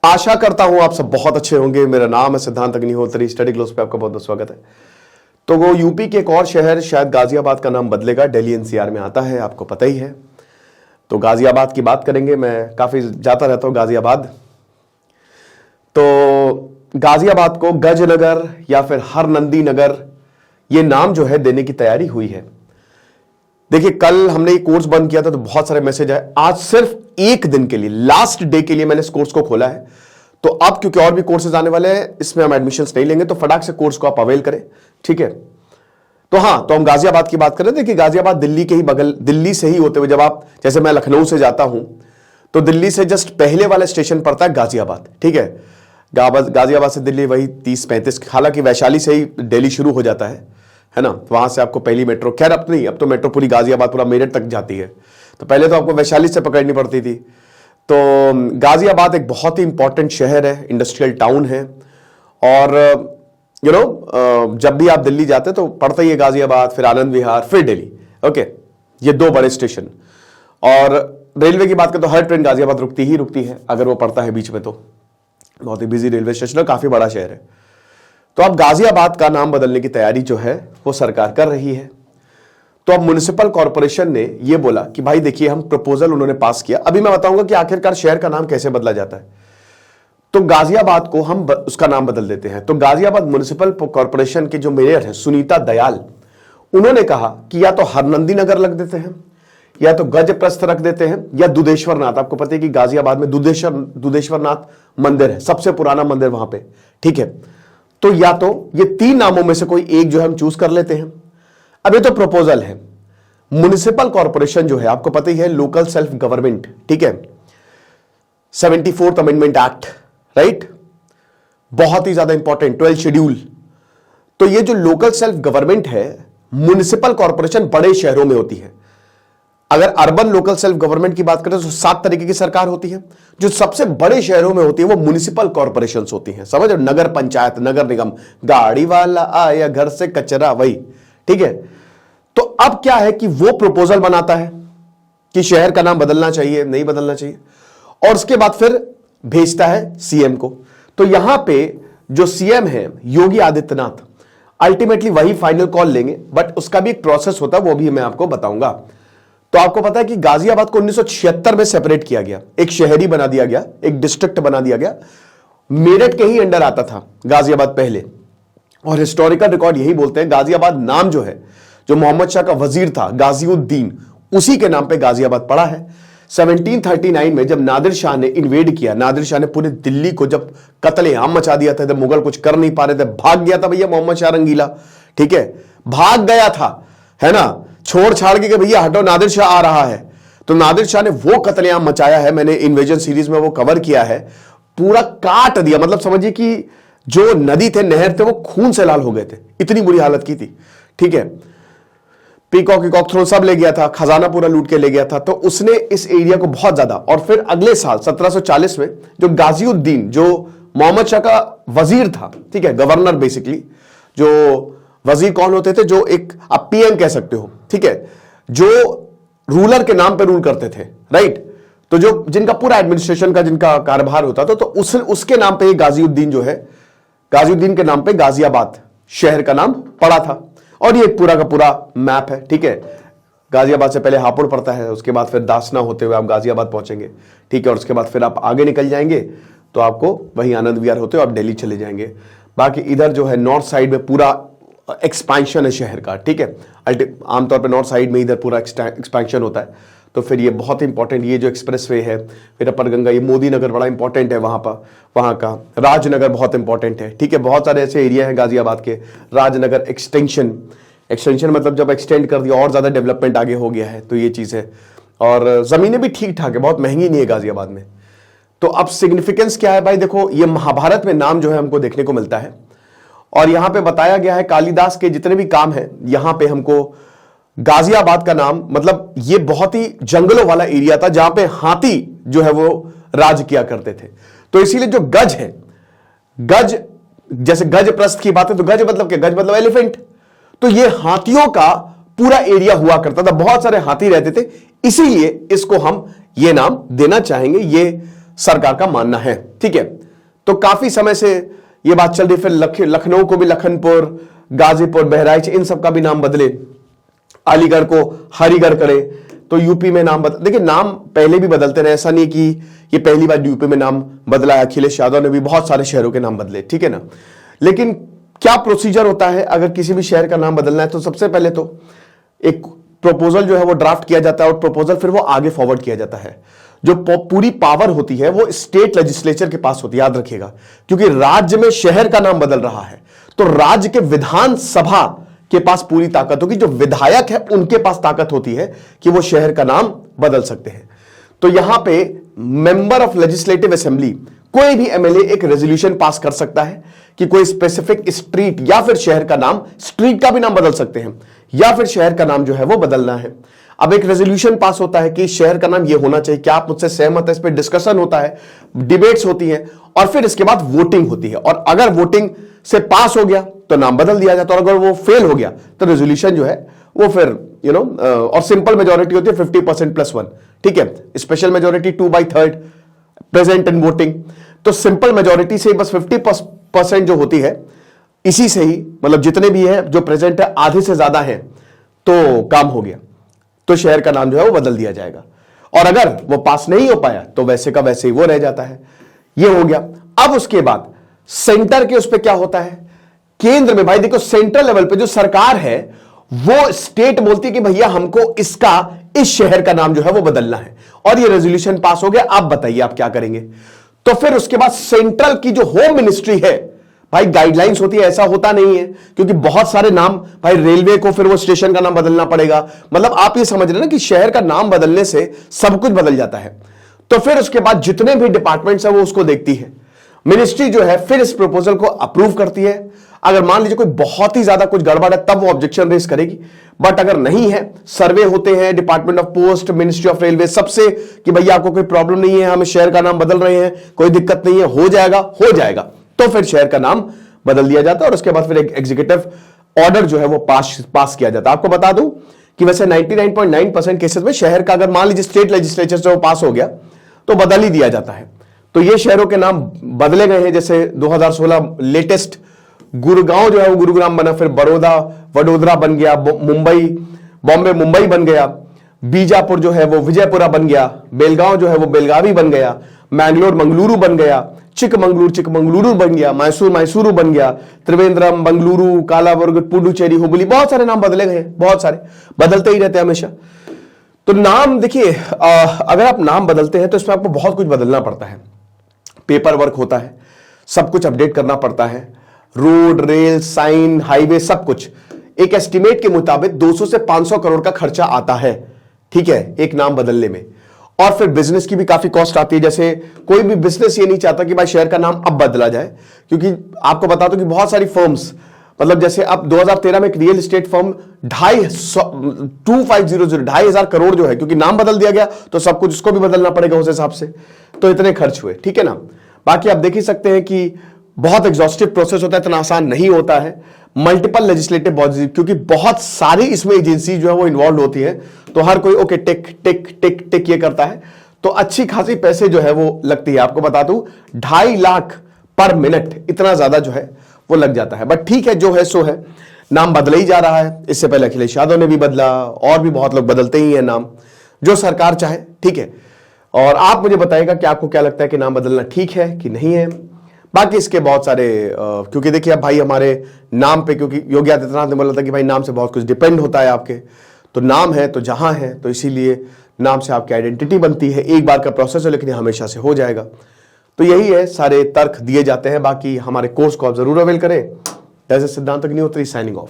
आशा करता हूं आप सब बहुत अच्छे होंगे। मेरा नाम है सिद्धांत अग्निहोत्री, स्टडी ग्लोस पे आपका बहुत बहुत स्वागत है। तो वो यूपी के एक और शहर, शायद गाजियाबाद का नाम बदलेगा, दिल्ली एनसीआर में आता है, आपको पता ही है। तो गाजियाबाद की बात करेंगे। मैं काफी जाता रहता हूं गाजियाबाद। तो गाजियाबाद को गजनगर या फिर हरनंदी नगर ये नाम जो है देने की तैयारी हुई है। देखिए, कल हमने ये कोर्स बंद किया था तो बहुत सारे मैसेज आए। आज सिर्फ एक दिन के लिए, लास्ट डे के लिए मैंने इस कोर्स को खोला है। तो अब क्योंकि और भी कोर्सेज आने वाले हैं, इसमें हम एडमिशंस नहीं लेंगे, तो फटाक से कोर्स को आप अवेल करें, ठीक है। तो हाँ, तो हम गाजियाबाद की बात करें। देखिए, गाजियाबाद दिल्ली के ही बगल, दिल्ली से ही होते हुए जब आप, जैसे मैं लखनऊ से जाता हूं तो दिल्ली से जस्ट पहले वाला स्टेशन पड़ता है गाजियाबाद, ठीक है। गाजियाबाद से दिल्ली वही 30-35, हालांकि वैशाली से ही दिल्ली शुरू हो जाता है ना। वहां से आपको पहली मेट्रो, खैर अब नहीं, अब तो मेट्रो पूरी गाजियाबाद पूरा मेरठ तक जाती है। तो पहले तो आपको वैशाली से पकड़नी पड़ती थी। तो गाजियाबाद एक बहुत ही इंपॉर्टेंट शहर है, इंडस्ट्रियल टाउन है। और जब भी आप दिल्ली जाते तो पड़ता ही है गाजियाबाद, फिर आनंद विहार, फिर दिल्ली, ओके। ये दो बड़े स्टेशन। और रेलवे की बात करें तो हर ट्रेन गाजियाबाद रुकती ही रुकती है, अगर वो पड़ता है बीच में। तो बहुत ही बिजी रेलवे स्टेशन है, काफी बड़ा शहर है। तो अब गाजियाबाद का नाम बदलने की तैयारी जो है वो सरकार कर रही है। तो अब म्युनिसिपल कॉर्पोरेशन ने ये बोला कि भाई देखिए, हम प्रपोजल उन्होंने पास किया। अभी मैं बताऊंगा कि आखिरकार शहर का नाम कैसे बदला जाता है। तो गाजियाबाद को हम उसका नाम बदल देते हैं। तो गाजियाबाद म्युनिसिपल कॉर्पोरेशन के जो मेयर हैं सुनीता दयाल, उन्होंने कहा कि या तो हरनंदी नगर लग देते हैं, या तो गजप्रस्थ रख देते हैं, या दुधेश्वर नाथ। आपको पता है कि गाजियाबाद में दुधेश्वर नाथ मंदिर है, सबसे पुराना मंदिर वहां पे, ठीक है। तो या तो ये तीन नामों में से कोई एक जो है हम चूज कर लेते हैं। अब ये तो प्रपोजल है। म्युनिसिपल कॉर्पोरेशन जो है, आपको पता ही है, लोकल सेल्फ गवर्नमेंट, ठीक है, 74th अमेंडमेंट एक्ट, राइट, बहुत ही ज्यादा इंपॉर्टेंट, 12th शेड्यूल। तो ये जो लोकल सेल्फ गवर्नमेंट है, म्युनिसिपल कॉर्पोरेशन बड़े शहरों में होती है। अगर अर्बन लोकल सेल्फ गवर्नमेंट की बात करें तो 7 तरीके की सरकार होती है। जो सबसे बड़े शहरों में होती है वो म्युनिसिपल कॉर्पोरेशन होती हैं, समझ, नगर पंचायत, नगर निगम, गाड़ी वाला आया घर से कचरा, वही, ठीक है। तो अब क्या है कि वो प्रपोजल बनाता है कि शहर का नाम बदलना चाहिए, नहीं बदलना चाहिए, और उसके बाद फिर भेजता है सीएम को। तो यहां पे जो सीएम है योगी आदित्यनाथ, अल्टीमेटली वही फाइनल कॉल लेंगे, बट उसका भी एक प्रोसेस होता है, वो भी मैं आपको बताऊंगा। तो आपको पता है कि गाजियाबाद को 1976 में सेपरेट किया गया, एक शहरी बना दिया गया, एक डिस्ट्रिक्ट बना दिया गया। मेरठ के ही अंडर आता था गाजियाबाद पहले। और हिस्टोरिकल रिकॉर्ड यही बोलते हैं, गाजियाबाद नाम जो है, जो मोहम्मद शाह का वजीर था गाजिउद्दीन, उसी के नाम पे गाजियाबाद पड़ा है। 1739 में जब नादिर शाह ने इन्वेड किया, नादिर शाह ने पूरे दिल्ली को जब कत्लेआम मचा दिया था, जब मुगल कुछ कर नहीं पा रहे थे, भाग गया था भैया मोहम्मद शाह रंगीला, ठीक है, भाग गया था, है ना, छोड़ छाड़ के भैया हटो, नादिर शाह आ रहा है। तो नादिर शाह ने वो कत्लेआम मचाया है, मैंने इन्वेजन सीरीज में वो कवर किया है, पूरा काट दिया। मतलब समझिए कि जो नदी थे, नहर थे, वो खून से लाल हो गए थे, इतनी बुरी हालत की थी, ठीक है। पीकॉक थ्रोन सब ले गया था, खजाना पूरा लूट के ले गया था। तो उसने इस एरिया को बहुत ज्यादा, और फिर अगले साल 1740 में जो गाजिउद्दीन, जो मोहम्मद शाह का वजीर था, ठीक है, गवर्नर बेसिकली, जो वजीर कौन होते थे, जो एक आप पीएम कह सकते हो, ठीक है, जो रूलर के नाम पे रूल करते थे, राइट। तो जो जिनका पूरा एडमिनिस्ट्रेशन का जिनका कार्यभार होता था, तो उसके नाम पे गाजिउद्दीन जो है, गाजिउद्दीन के नाम पे गाजियाबाद शहर का नाम पड़ा था। और ये पूरा का पूरा मैप है, ठीक है। गाजियाबाद से पहले हापुड़ पड़ता है, उसके बाद फिर दासना होते हुए आप गाजियाबाद पहुंचेंगे, ठीक है। और उसके बाद फिर आप आगे निकल जाएंगे तो आपको वहीं आनंद विहार होते हुए आप दिल्ली चले जाएंगे। बाकी इधर जो है नॉर्थ साइड में पूरा एक्सपेंशन है शहर का, ठीक है। आमतौर पे नॉर्थ साइड में इधर पूरा एक्सपेंशन होता है। तो फिर ये बहुत इंपॉर्टेंट, ये जो एक्सप्रेसवे है, फिर अपर गंगा, ये मोदी नगर बड़ा इंपॉर्टेंट है वहां पर, वहां का राजनगर बहुत इंपॉर्टेंट है, ठीक है। बहुत सारे ऐसे एरिया हैं गाजियाबाद के, राजनगर एक्सटेंशन मतलब जब एक्सटेंड कर दिया और ज्यादा डेवलपमेंट आगे हो गया है, तो ये चीज है। और जमीनें भी ठीक ठाक है, बहुत महंगी नहीं है गाजियाबाद में। तो अब सिग्निफिकेंस क्या है भाई, देखो, ये महाभारत में नाम जो है हमको देखने को मिलता है, और यहां पे बताया गया है कालिदास के जितने भी काम हैं, यहां पे हमको गाजियाबाद का नाम, मतलब ये बहुत ही जंगलों वाला एरिया था जहां पे हाथी जो है वो राज किया करते थे। तो इसीलिए जो गज है, गज, जैसे गज प्रस्थ की बात है, तो गज मतलब क्या, गज मतलब एलिफेंट। तो ये हाथियों का पूरा एरिया हुआ करता था, बहुत सारे हाथी रहते थे, इसीलिए इसको हम ये नाम देना चाहेंगे। ये सरकार का मानना है। ठीक है, तो काफी समय से यह बात चल रही, फिर लखनऊ को भी लखनपुर, गाजीपुर, बहराइच, इन सब का भी नाम बदले, अलीगढ़ को हरिगढ़ करे, तो यूपी में नाम बदल, देखिए नाम पहले भी बदलते रहे, ऐसा नहीं कि ये पहली बार यूपी में नाम बदला है। अखिलेश यादव ने भी बहुत सारे शहरों के नाम बदले, ठीक है ना। लेकिन क्या प्रोसीजर होता है अगर किसी भी शहर का नाम बदलना है? तो सबसे पहले तो एक प्रपोजल जो है वो ड्राफ्ट किया जाता है और प्रपोजल फिर वो आगे फॉरवर्ड किया जाता है। जो पूरी पावर होती है वो स्टेट लेजिस्लेचर के पास होती है, याद रखिएगा, क्योंकि राज्य में शहर का नाम बदल रहा है तो राज्य के विधानसभा के पास पूरी ताकत होगी, जो विधायक है उनके पास ताकत होती है कि वो शहर का नाम बदल सकते हैं। तो यहां पे मेंबर ऑफ लेजिस्लेटिव असेंबली, कोई भी एमएलए एक रेजोल्यूशन पास कर सकता है कि कोई स्पेसिफिक स्ट्रीट या फिर शहर का नाम, स्ट्रीट का भी नाम बदल सकते हैं या फिर शहर का नाम जो है वो बदलना है। अब एक रेजोल्यूशन पास होता है कि शहर का नाम ये होना चाहिए, क्या आप मुझसे सहमत है? इस पर डिस्कशन होता है, डिबेट्स होती हैं और फिर इसके बाद वोटिंग होती है, और अगर वोटिंग से पास हो गया तो नाम बदल दिया जाता है, और अगर वो फेल हो गया तो रेजोल्यूशन जो है वो फिर और सिंपल मेजोरिटी होती है 50% +1, ठीक है। Special majority 2/3 present in voting. तो सिंपल मेजोरिटी से बस 50% जो होती है, इसी से ही मतलब जितने भी है जो प्रेजेंट है आधे से ज्यादा है तो काम हो गया, तो शहर का नाम जो है वो बदल दिया जाएगा। और अगर वो पास नहीं हो पाया तो वैसे का वैसे ही वो रह जाता है। ये हो गया। अब उसके बाद सेंटर के उस पर क्या होता है? केंद्र में भाई देखो, सेंट्रल लेवल पे जो सरकार है वो स्टेट बोलती है कि भैया हमको इस शहर का नाम जो है वो बदलना है, और ये रेजोल्यूशन पास हो गया, आप बताइए आप क्या करेंगे। तो फिर उसके बाद सेंट्रल की जो होम मिनिस्ट्री है भाई, गाइडलाइंस होती है, ऐसा होता नहीं है क्योंकि बहुत सारे नाम भाई, रेलवे को फिर वो स्टेशन का नाम बदलना पड़ेगा, मतलब आप ये समझ रहे हैं ना कि शहर का नाम बदलने से सब कुछ बदल जाता है। तो फिर उसके बाद जितने भी डिपार्टमेंट्स है वो उसको देखती है, मिनिस्ट्री जो है फिर इस प्रपोजल को अप्रूव करती है। अगर मान लीजिए कोई बहुत ही ज्यादा कुछ गड़बड़ है तब वो ऑब्जेक्शन रेज करेगी, बट अगर नहीं है, सर्वे होते हैं department of post, ministry of railway, सबसे कि भैया आपको कोई प्रॉब्लम नहीं है, हम शहर का नाम बदल रहे हैं, कोई दिक्कत नहीं है, हो जाएगा, तो फिर शहर का नाम बदल दिया जाता है। और उसके बाद फिर एक एग्जीक्यूटिव ऑर्डर जो है वो पास किया जाता है। आपको बता दूं कि वैसे 99.9% केसेस में शहर का अगर मान लीजिए स्टेट लेजिस्लेचर से वो पास हो गया तो बदल ही दिया जाता है। तो ये शहरों के नाम बदले गए हैं, जैसे 2016 लेटेस्ट गुड़गांव जो है वो गुरुग्राम बना, फिर बड़ौदा वडोदरा बन गया, बॉम्बे मुंबई बन गया, बीजापुर जो है वो विजयपुरा बन गया, बेलगांव जो है वो बेलगावी बन गया, मैंगलोर मंगलुरु बन गया, चिकमंगलुरु बन गया, मैसूरू बन गया, त्रिवेंद्रम, बंगलुरु, कालाबुर्ग, पुडुचेरी, हुबली, बहुत सारे नाम बदले गए, बहुत सारे बदलते ही रहते हैं हमेशा। तो नाम देखिए, अगर आप नाम बदलते हैं तो इसमें आपको बहुत कुछ बदलना पड़ता है, पेपर वर्क होता है, सब कुछ अपडेट करना पड़ता है, रोड, रेल, साइन, हाईवे, सब कुछ। एक एस्टिमेट के मुताबिक 200 से 500 करोड़ का खर्चा आता है, ठीक है, एक नाम बदलने में। और फिर बिजनेस की भी काफी कॉस्ट आती है, जैसे कोई भी बिजनेस ये नहीं चाहता कि भाई शहर का नाम अब बदला जाए, क्योंकि आपको बता दो कि बहुत सारी फर्म्स, मतलब जैसे अब 2013 में एक रियल एस्टेट फर्म 2,500 करोड़ जो है, क्योंकि नाम बदल दिया गया तो सब कुछ उसको भी बदलना पड़ेगा उस हिसाब से, तो इतने खर्च हुए, ठीक है ना। बाकी आप देख ही सकते हैं कि बहुत एग्जॉस्टिव प्रोसेस होता है, इतना आसान नहीं होता है। मल्टीपल लेजिस्लेटिव बॉडीज, क्योंकि बहुत सारी इसमें एजेंसी जो है वो इन्वॉल्व होती है, तो हर कोई ओके टिक टिक टिक टिक ये करता है, तो अच्छी खासी पैसे जो है वो लगती है। आपको बता दूं 2.5 लाख पर मिनट, इतना ज्यादा जो है वो लग जाता है। बट ठीक है, जो है सो है, नाम बदला ही जा रहा है। इससे पहले अखिलेश यादव ने भी बदला, और भी बहुत लोग बदलते ही हैं नाम, जो सरकार चाहे, ठीक है। और आप मुझे बताइएगा कि आपको क्या लगता है कि नाम बदलना ठीक है कि नहीं है। बाकी इसके बहुत सारे क्योंकि देखिए अब भाई हमारे नाम पे, क्योंकि योगी आदित्यनाथ ने बोला था कि भाई नाम से बहुत कुछ डिपेंड होता है आपके, तो नाम है तो जहां है, तो इसीलिए नाम से आपकी आइडेंटिटी बनती है। एक बार का प्रोसेस है लेकिन ये हमेशा से हो जाएगा। तो यही है, सारे तर्क दिए जाते हैं। बाकी हमारे कोर्स को आप जरूर अवेल करें। एज ए सिद्धांत अग्निहोत्री साइनिंग ऑफ।